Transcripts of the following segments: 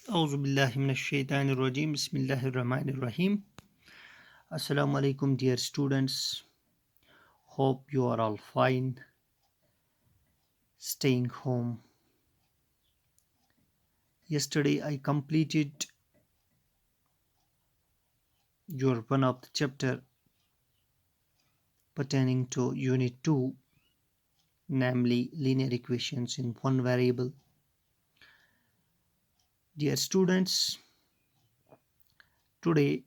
Auzubillahiminash-shaytanir-rajim. Bismillahir-rahmanir-rahim. Assalamu alaikum, dear students. Hope you are all fine, staying home. Yesterday, I completed your one of the chapter pertaining to Unit 2, namely linear equations in one variable. Dear students, today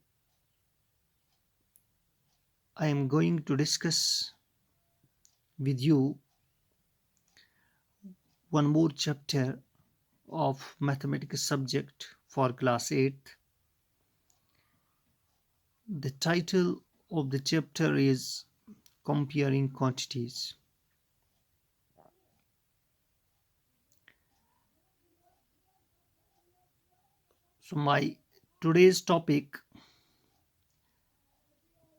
I am going to discuss with you one more chapter of mathematics subject for class 8th. The title of the chapter is Comparing Quantities. So my today's topic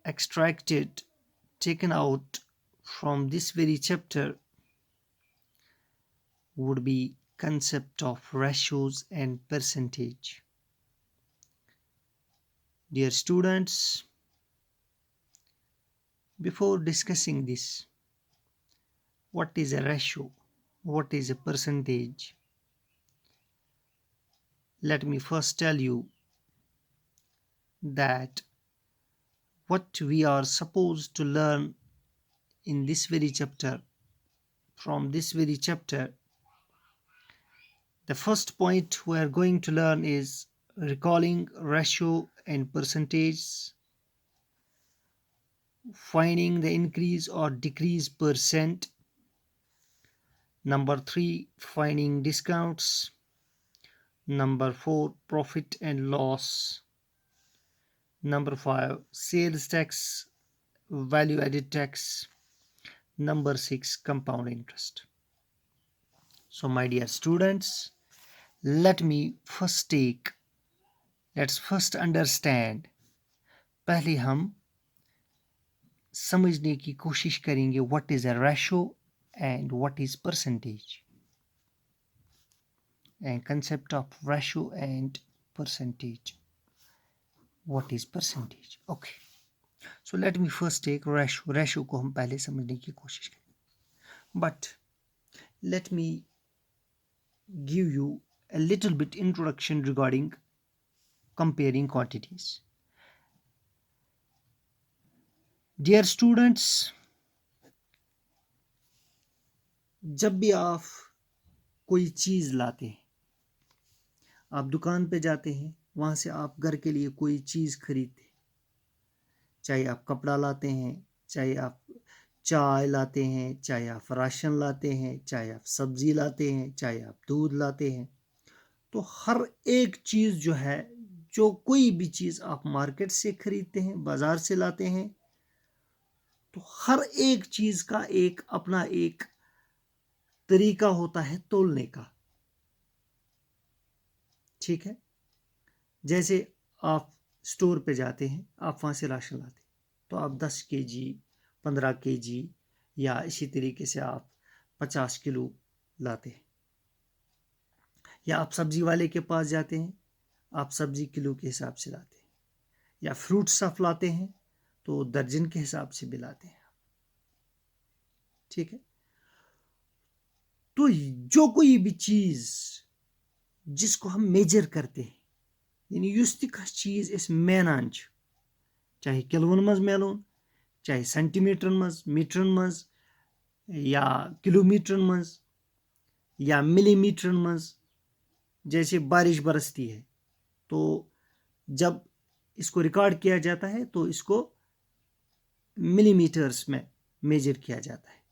extracted, taken out from this very chapter would be concept of ratios and percentage. Dear students, before discussing this, what is a ratio? What is a percentage? Let me first tell you that what we are supposed to learn in this very chapter, from this very chapter, the first point we are going to learn is recalling ratio and percentage, finding the increase or decrease percent. Number 3, finding discounts. Number 4, profit and loss. Number 5, sales tax, value added tax. Number 6, compound interest. So my dear students, let's first understand. पहले हम समझने की कोशिश करेंगे what is a ratio and what is percentage, and concept of ratio and percentage. What is percentage? Okay, so let me first take ratio को हम पहले समझने की कोशिश करें, but let me give you a little bit introduction regarding comparing quantities. Dear students, जब भी आप कोई चीज़ लाते हैं, आप दुकान पे जाते हैं, वहाँ से आप घर के लिए कोई चीज़ खरीदते हैं, चाहे आप कपड़ा लाते हैं, चाहे आप चाय लाते हैं, चाहे आप राशन लाते हैं, चाहे आप सब्ज़ी लाते हैं, चाहे आप दूध लाते हैं, तो हर एक चीज़ जो है, जो कोई भी चीज़ आप मार्केट से खरीदते हैं, बाज़ार से लाते हैं, तो हर एक चीज़ का एक अपना एक तरीका होता है तोलने का। ठीक है, जैसे आप स्टोर पे जाते हैं, आप वहाँ से राशन लाते हैं, तो आप 10 केजी, 15 केजी या इसी तरीके से आप 50 किलो लाते हैं। या आप सब्जी वाले के पास जाते हैं, आप सब्जी किलो के हिसाब से लाते हैं, या फ्रूट सफ लाते हैं तो दर्जन के हिसाब से भी लाते हैं। ठीक है, तो जो कोई भी चीज़ जिसको हम मेजर करते हैं, यानी युस ति कह चीज़ अस मेनान छ, चाहे किलोन मज मेलोन, चाहे सेंटीमीटरन मज, मीटरन मज, या किलोमीटरन मज, या मिलीमीटरन मज। जैसे बारिश बरसती है तो जब इसको रिकॉर्ड किया जाता है तो इसको मिलीमीटर्स में मेजर किया जाता है,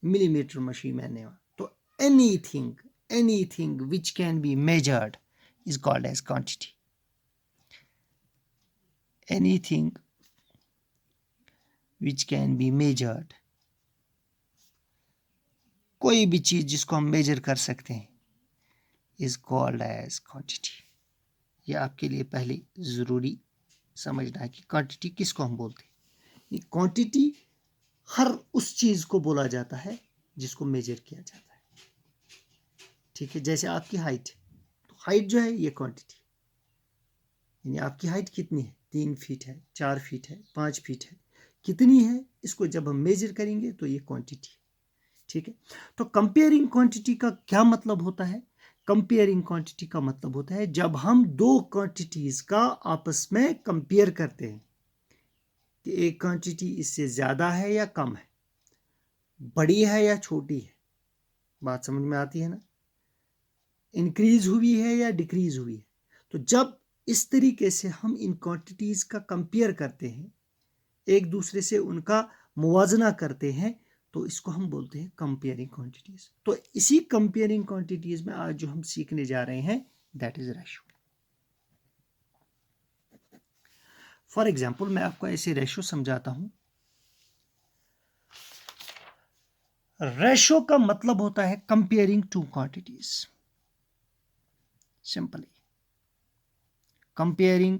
मिलीमीटर मशीन में। तो anything which can be measured is called as quantity. Anything which can be measured, कोई भी चीज जिसको हम मेजर कर सकते हैं, is called as quantity. ये आपके लिए पहले जरूरी समझना है कि क्वांटिटी किसको हम बोलते हैं। ये क्वांटिटी हर उस चीज को बोला जाता है जिसको मेजर किया जाता है। ठीक है, जैसे आपकी हाइट, तो हाइट जो है ये क्वांटिटी, यानी आपकी हाइट कितनी है, 3 फीट है, 4 फीट है, 5 फीट है, कितनी है, इसको जब हम मेजर करेंगे तो ये क्वांटिटी, ठीक है। तो कंपेयरिंग क्वांटिटी का क्या मतलब होता है? कंपेयरिंग क्वांटिटी का मतलब होता है जब हम दो क्वांटिटीज का आपस में कंपेयर करते हैं कि एक क्वांटिटी इससे ज़्यादा है या कम है, बड़ी है या छोटी है। बात समझ में आती है ना? इंक्रीज हुई है या डिक्रीज हुई है। तो जब इस तरीके से हम इन क्वांटिटीज़ का कंपेयर करते हैं, एक दूसरे से उनका मुवाजना करते हैं, तो इसको हम बोलते हैं कंपेयरिंग क्वांटिटीज़। तो इसी कंपेयरिंग क्वांटिटीज़ में आज जो हम सीखने जा रहे हैं that is ratio. For example मैं आपको ऐसे रेशो समझाता हूं। रेशो का मतलब होता है comparing two quantities, simply comparing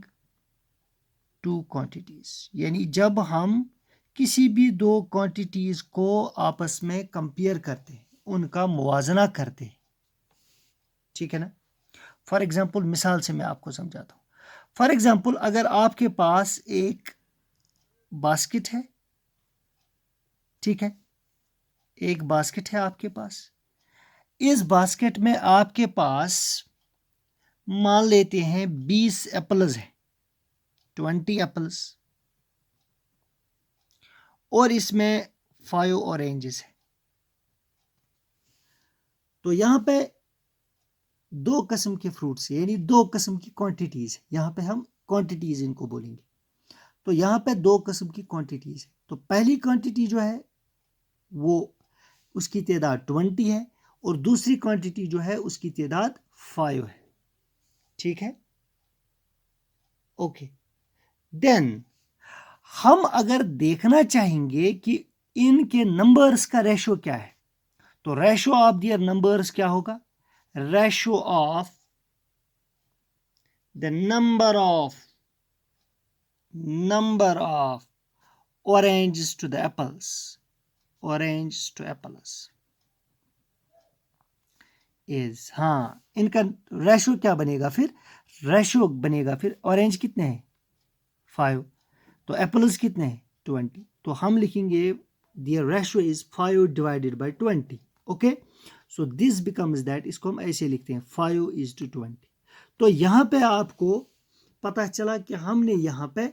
two quantities, यानी जब हम किसी भी दो क्वांटिटीज को आपस में कंपेयर करते हैं, उनका मुवाजना करते हैं, ठीक है ना। फॉर एग्जाम्पल मिसाल से मैं आपको समझाता हूँ। फॉर एग्जाम्पल अगर आपके पास एक बास्केट है, ठीक है, एक बास्केट है आपके पास। इस बास्केट में आपके पास मान लेते हैं 20 एप्पल्स है, 20 एप्पल्स, और इसमें 5 ऑरेंजेस है। तो यहां पे दो किस्म के फ्रूट्स, यानी दो किस्म की क्वांटिटीज है। यहां पे हम क्वांटिटीज इनको बोलेंगे। तो यहां पे दो किस्म की क्वांटिटीज है। तो पहली क्वांटिटी जो है वो उसकी तादाद 20 है, और दूसरी क्वांटिटी जो है उसकी तादाद 5 है, ठीक है। ओके, देन हम अगर देखना चाहेंगे कि इनके नंबर्स का रेशो क्या है, तो रेशो ऑफ दियर नंबर्स क्या होगा? Ratio of the number of oranges to the apples, orange to apples is, हाँ, इनका रेशो क्या बनेगा फिर? रेशो बनेगा फिर, ऑरेंज कितने हैं? 5, तो एप्पल्स कितने हैं? 20। तो हम लिखेंगे their ratio is 5 divided by 20। Okay, so this becomes that, इसको हम ऐसे लिखते हैं 5:20। तो यहाँ पे आपको पता चला कि हमने यहाँ पे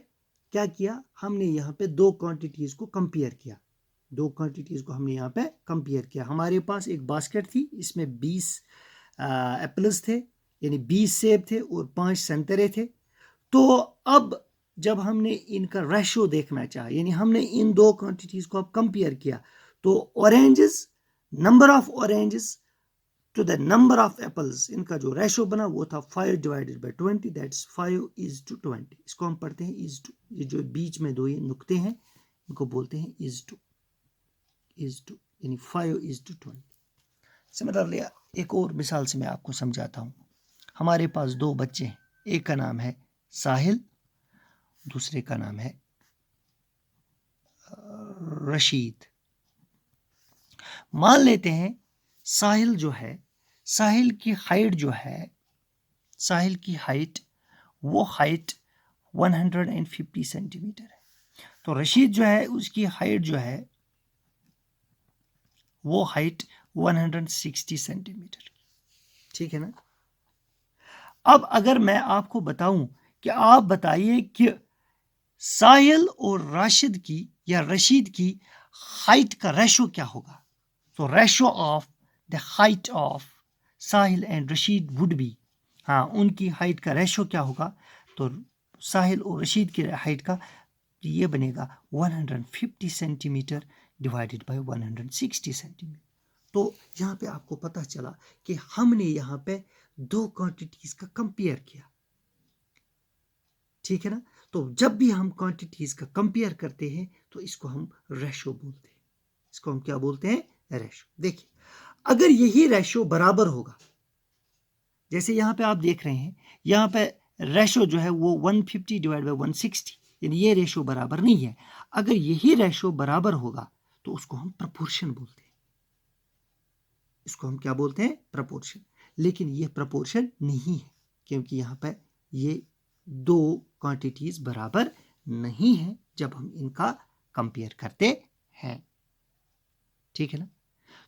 क्या किया, हमने यहाँ पे दो क्वांटिटीज को कंपेयर किया। दो क्वांटिटीज को हमने यहाँ पे कंपेयर किया। हमारे पास एक बास्केट थी, इसमें 20 एप्पल्स थे, यानी 20 सेब थे और 5 संतरे थे। तो अब जब हमने इनका रेशो देखना चाहा, यानी हमने इन दो क्वांटिटीज को अब कंपेयर किया, तो oranges, number of oranges to the number of apples, इनका जो रेशो बना वो था 5 डिवाइडेड बाय 20, दैट्स 5:20। इसको हम पढ़ते हैं इज टू। ये जो बीच में दो ये नुक्ते हैं इनको बोलते हैं इज टू, यानी 5:20। सिमिलरली एक और मिसाल से मैं आपको समझाता हूँ। हमारे पास दो बच्चे हैं, एक का नाम है साहिल, दूसरे का नाम है रशीद। मान लेते हैं साहिल जो है, साहिल की हाइट जो है, साहिल की हाइट, वो हाइट 150 सेंटीमीटर है। तो रशीद जो है उसकी हाइट जो है वो हाइट 160 सेंटीमीटर, ठीक है ना। अब अगर मैं आपको बताऊं कि आप बताइए कि साहिल और राशिद की या रशीद की हाइट का रेशो क्या होगा, तो ratio of the height of Sahil and Rashid would be, हाँ, उनकी हाइट का रेशो क्या होगा, तो साहिल और रशीद की हाइट का ये बनेगा 150 सेंटीमीटर डिवाइडेड बाय 160 सेंटीमीटर। तो यहाँ पे आपको पता चला कि हमने यहाँ पे दो क्वांटिटीज का कंपेयर किया, ठीक है ना। तो जब भी हम क्वांटिटीज का कंपेयर करते हैं तो इसको हम रेशो बोलते हैं। इसको हम क्या बोलते हैं? रेशो। देखिए, अगर यही रेशो बराबर होगा, जैसे यहाँ पे आप देख रहे हैं, यहाँ पे रेशो जो है वो 150 डिवाइड बाय 160, यानी ये रेशो बराबर नहीं है। अगर यही रेशो बराबर होगा तो उसको हम प्रपोर्शन बोलते हैं। इसको हम क्या बोलते हैं? प्रपोर्शन। लेकिन ये प्रपोर्शन नहीं है, क्योंकि यहाँ पे ये दो क्वांटिटीज बराबर नहीं है जब हम इनका कंपेयर करते हैं। ठीक है ना।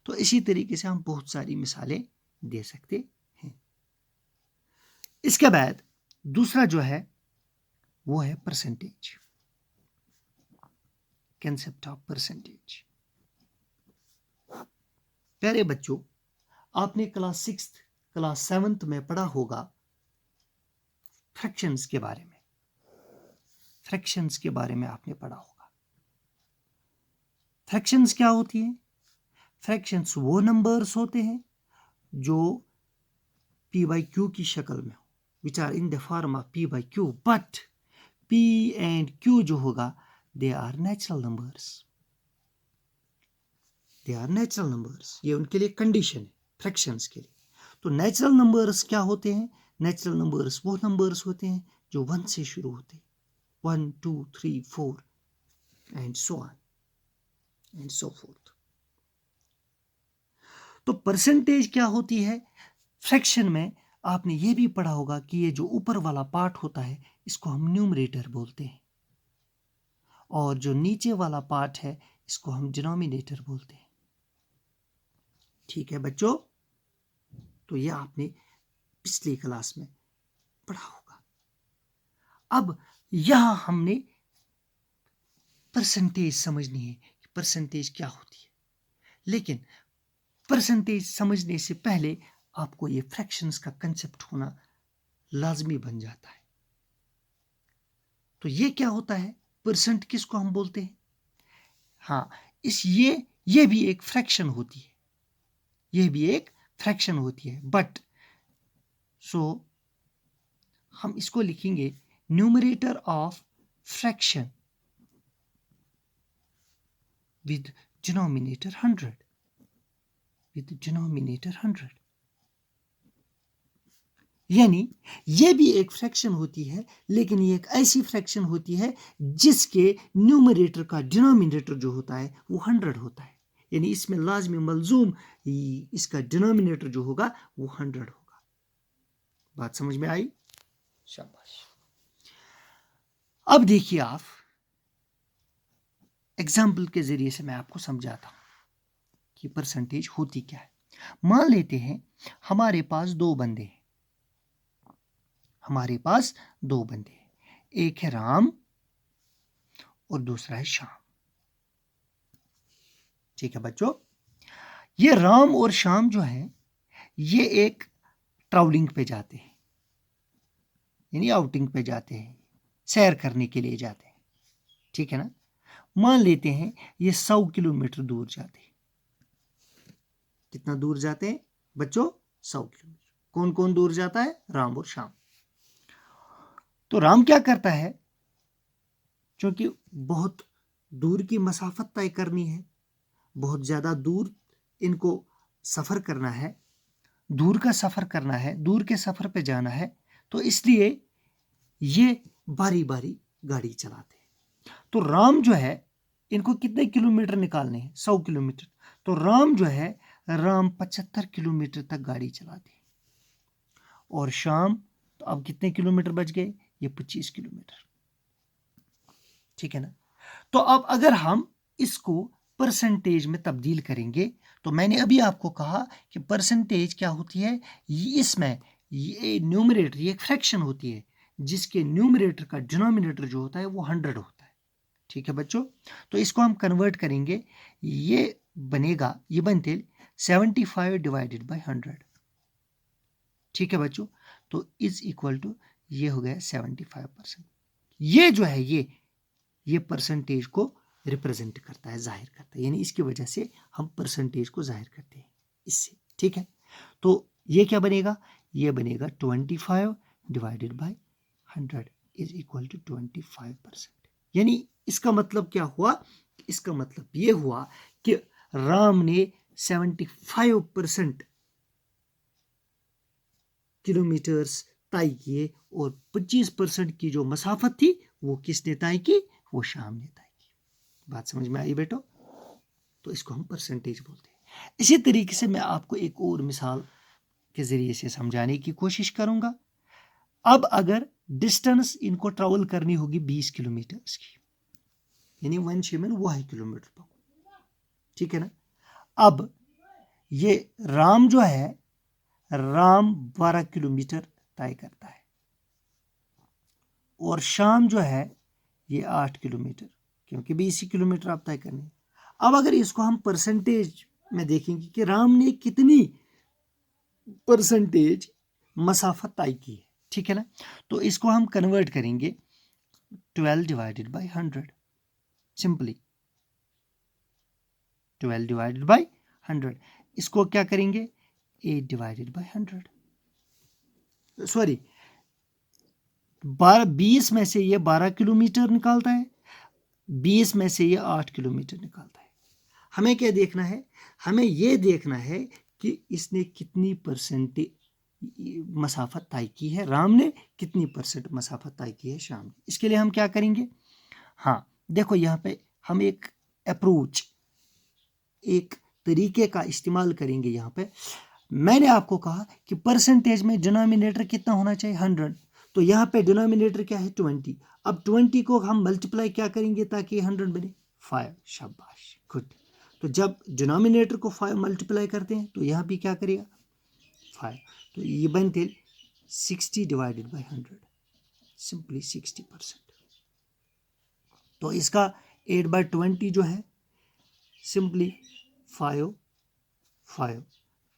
तो इसी तरीके से हम बहुत सारी मिसालें दे सकते हैं। इसके बाद दूसरा जो है वो है परसेंटेज, कंसेप्ट ऑफ परसेंटेज। प्यारे बच्चों, आपने क्लास 6 क्लास 7 में पढ़ा होगा फ्रैक्शंस के बारे में। फ्रैक्शंस के बारे में आपने पढ़ा होगा। फ्रैक्शंस क्या होती है? फ्रैक्शंस वो नंबर्स होते हैं जो p by q की शक्ल में हो, which are in the form of p by q, but p एंड q जो होगा they are natural numbers. They are natural numbers, ये उनके लिए कंडीशन है फ्रैक्शंस के लिए। तो नेचुरल नंबर्स क्या होते हैं? नेचुरल नंबर्स वो नंबर्स होते हैं जो 1 से शुरू होते हैं, 1 2 3 4 and so on and so fourth. तो परसेंटेज क्या होती है? फ्रैक्शन में आपने ये भी पढ़ा होगा कि ये जो ऊपर वाला पार्ट होता है इसको हम न्यूमरेटर बोलते हैं, और जो नीचे वाला पार्ट है इसको हम डिनोमिनेटर बोलते हैं। ठीक है बच्चों, तो ये आपने पिछली क्लास में पढ़ा होगा। अब यहां हमने परसेंटेज समझनी है कि परसेंटेज क्या होती है, लेकिन परसेंटेज समझने से पहले आपको ये फ्रैक्शंस का कंसेप्ट होना लाजमी बन जाता है। तो ये क्या होता है? परसेंट किसको हम बोलते हैं? हाँ, ये भी एक फ्रैक्शन होती है, ये भी एक फ्रैक्शन होती है, बट हम इसको लिखेंगे numerator of fraction with denominator 100, with denominator 100। यानी ये भी एक फ्रैक्शन होती है, लेकिन ये एक ऐसी फ्रैक्शन होती है जिसके न्यूमरेटर का डिनोमिनेटर जो होता है वो 100 होता है। यानी इसमें लाजमी मलजूम इसका डिनोमिनेटर जो होगा वो 100 होगा। बात समझ में आई? शाबाश। अब देखिए, आप एग्जाम्पल के जरिए से मैं आपको समझाता हूं कि परसेंटेज होती क्या है। मान लेते हैं हमारे पास दो बंदे हैं, हमारे पास दो बंदे हैं, एक है राम और दूसरा है श्याम। ठीक है बच्चों, ये राम और श्याम जो है ये एक ट्रैवलिंग पे जाते हैं, यानी आउटिंग पे जाते हैं, सैर करने के लिए जाते हैं। ठीक है ना। मान लेते हैं ये 100 किलोमीटर दूर जाते हैं। कितना दूर जाते हैं बच्चों? 100 किलोमीटर। कौन कौन दूर जाता है? राम और श्याम। तो राम क्या करता है, क्योंकि बहुत दूर की मसाफत तय करनी है, बहुत ज्यादा दूर इनको सफर करना है, दूर का सफर करना है, दूर के सफर पे जाना है, तो इसलिए ये बारी बारी गाड़ी चलाते हैं। तो राम जो है, इनको कितने किलोमीटर निकालने हैं? 100 किलोमीटर। तो राम जो है, राम 75 किलोमीटर तक गाड़ी चलाते हैं, और श्याम तो अब कितने किलोमीटर बच गए? ये 25 किलोमीटर। ठीक है ना। तो अब अगर हम इसको परसेंटेज में तब्दील करेंगे, तो मैंने अभी आपको कहा कि परसेंटेज क्या होती है, इसमें ये न्यूमरेटर, ये एक फ्रैक्शन होती है जिसके न्यूमरेटर का डिनोमिनेटर जो होता है वो 100 होता है। ठीक है बच्चों, तो इसको हम कन्वर्ट करेंगे, ये बनेगा, ये बनते 75 डिवाइडेड बाय 100। ठीक है बच्चों, तो इज इक्वल टू ये हो गया 75%। ये जो है ये परसेंटेज को रिप्रेजेंट करता है, जाहिर करता है, यानी इसकी वजह से हम परसेंटेज को जाहिर करते हैं इससे। ठीक है, तो ये क्या बनेगा? ये बनेगा 25 divided by 100 is equal to 25%। यानी इसका मतलब क्या हुआ? इसका मतलब ये हुआ कि राम ने 75% किलोमीटर्स तय किए, और 25% की जो मसाफत थी वो किसने तय की? वो श्याम ने तय की। बात समझ में आई बेटो? तो इसको हम परसेंटेज बोलते हैं। इसी तरीके से मैं आपको एक और मिसाल के जरिए से समझाने की कोशिश करूंगा। अब अगर डिस्टेंस इनको ट्रेवल करनी होगी 20 किलोमीटर की, यानी 1 शेमन 1 किलोमीटर पर, ठीक है ना। अब ये राम जो है, राम 12 किलोमीटर तय करता है और शाम जो है ये 8 किलोमीटर, क्योंकि 20 किलोमीटर आप तय करने। अब अगर इसको हम परसेंटेज में देखेंगे कि राम ने कितनी परसेंटेज मसाफत तय की है, ठीक है ना, तो इसको हम कन्वर्ट करेंगे 12 divided by 100, simply 12 divided by 100। इसको क्या करेंगे 8 डिवाइडेड बाय 100, सॉरी 20 में से ये 12 किलोमीटर निकालता है, 20 में से ये 8 किलोमीटर निकालता है। हमें क्या देखना है, हमें ये देखना है कि इसने कितनी परसेंटेज मसाफत तय की है, राम ने कितनी परसेंट मसाफत तय की है शाम ने। इसके लिए हम क्या करेंगे, हाँ देखो यहाँ पे हम एक अप्रोच, एक तरीके का इस्तेमाल करेंगे। यहाँ पे मैंने आपको कहा कि परसेंटेज में डिनोमिनेटर कितना होना चाहिए 100, तो यहाँ पे डिनोमिनेटर क्या है 20। अब 20 को हम मल्टीप्लाई क्या करेंगे ताकि 100 बने 5, शाबाश गुड। तो जब डिनोमिनेटर को 5 मल्टीप्लाई करते हैं तो यहाँ भी क्या करेगा 5, तो ये बनते 60 डिवाइडेड बाय 100, सिंपली 60%। तो इसका 8/20 जो है सिंपली 5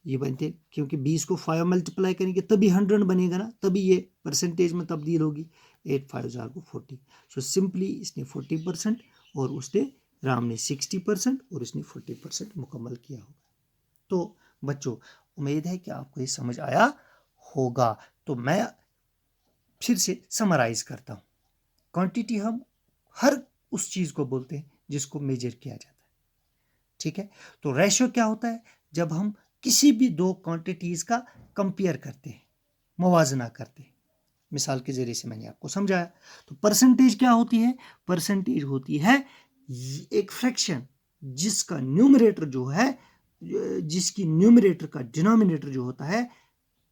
ये बनते, क्योंकि 20 को 5 मल्टीप्लाई करेंगे तभी 100 बनेगा ना, तभी ये परसेंटेज में तब्दील होगी। 8 5 जार को 40, सो सिंपली इसने 40% और उसने राम ने 60% और इसने 40% मुकम्मल किया होगा। तो बच्चों उम्मीद है कि आपको ये समझ आया होगा। तो मैं फिर से समराइज करता हूँ। क्वांटिटी हम हर उस चीज़ को बोलते हैं जिसको मेजर किया जाता है, ठीक है। तो रेशियो क्या होता है, जब हम किसी भी दो क्वांटिटीज़ का कंपेयर करते हैं, मुवाजना करते हैं। मिसाल के ज़रिए से मैंने आपको समझाया। तो परसेंटेज क्या होती है, परसेंटेज होती है एक फ्रैक्शन जिसका न्यूमरेटर जो है, जिसकी न्यूमरेटर का डिनोमिनेटर जो होता है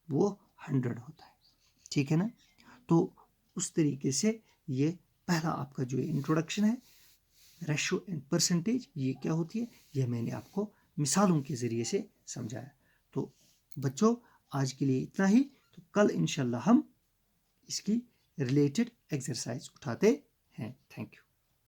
वो 100 होता है, ठीक है ना। तो उस तरीके से ये पहला आपका जो इंट्रोडक्शन है रेशियो एंड परसेंटेज, ये क्या होती है, ये मैंने आपको मिसालों के ज़रिए से समझाया। तो बच्चों आज के लिए इतना ही। तो कल इंशाल्लाह हम इसकी रिलेटेड एक्सरसाइज उठाते हैं। Thank you.